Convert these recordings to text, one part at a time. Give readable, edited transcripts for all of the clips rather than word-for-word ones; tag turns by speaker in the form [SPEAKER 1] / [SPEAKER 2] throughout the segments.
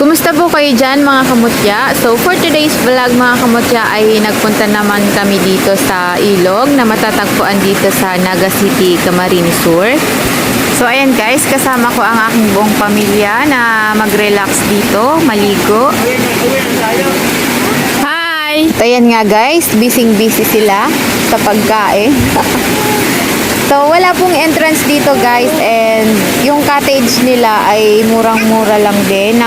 [SPEAKER 1] Kumusta po kayo dyan mga kamutya? So for today's vlog mga kamutya ay nagpunta naman kami dito sa ilog na matatagpuan dito sa Naga City, Camarines Sur. So ayan guys, kasama ko ang aking buong pamilya na mag-relax dito, maligo. Hi! So ayan nga guys, busy sila sa pagkain. So, wala pong entrance dito guys, and yung cottage nila ay murang-mura lang din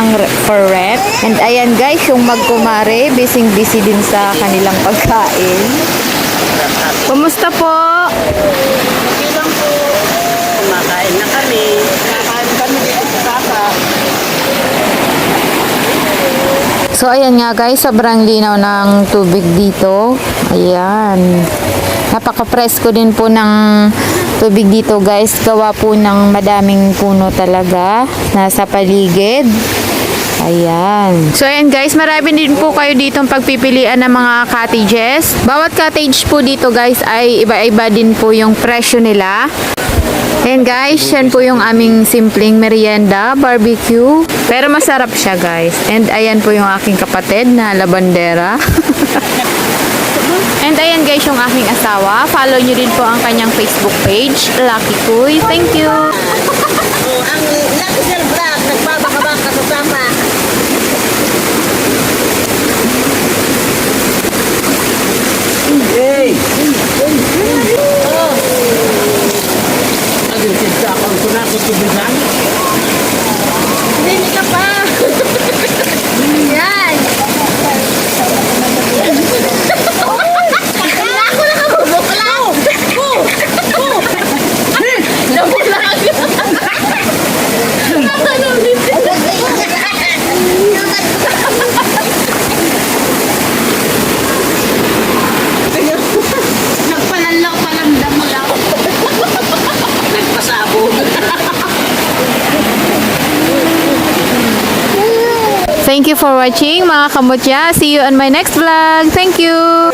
[SPEAKER 1] for rent. And ayan guys, yung magkumare, busy din sa kanilang pagkain. Kumusta po?
[SPEAKER 2] Okay lang po. Kumakain na kami. Kumakain kami dito sa kaka.
[SPEAKER 1] So, ayan nga guys, sobrang linaw ng tubig dito. Ayan. Napaka-presko din po ng tubig dito guys. Gawa po ng madaming puno talaga nasa paligid. Ayan. So ayan guys, marami din po kayo dito pagpipilian ng mga cottages. Bawat cottage po dito guys ay iba-iba din po yung presyo nila. Ayan guys, yan po yung aming simpleng merienda, barbecue. Pero masarap siya guys. And ayan po yung aking kapatid na labandera. And ayan guys yung aking asawa. Follow nyo din po ang kanyang Facebook page, Lucky Kuy. Thank you!
[SPEAKER 2] Ang Lucky Sir Vlog, nagbabaka-baka sa sama. Hey! Agad sa akong kunakot tubigan? Hindi ka pa! Yan!
[SPEAKER 1] Thank you for watching mga kamutya. See you on my next vlog. Thank you!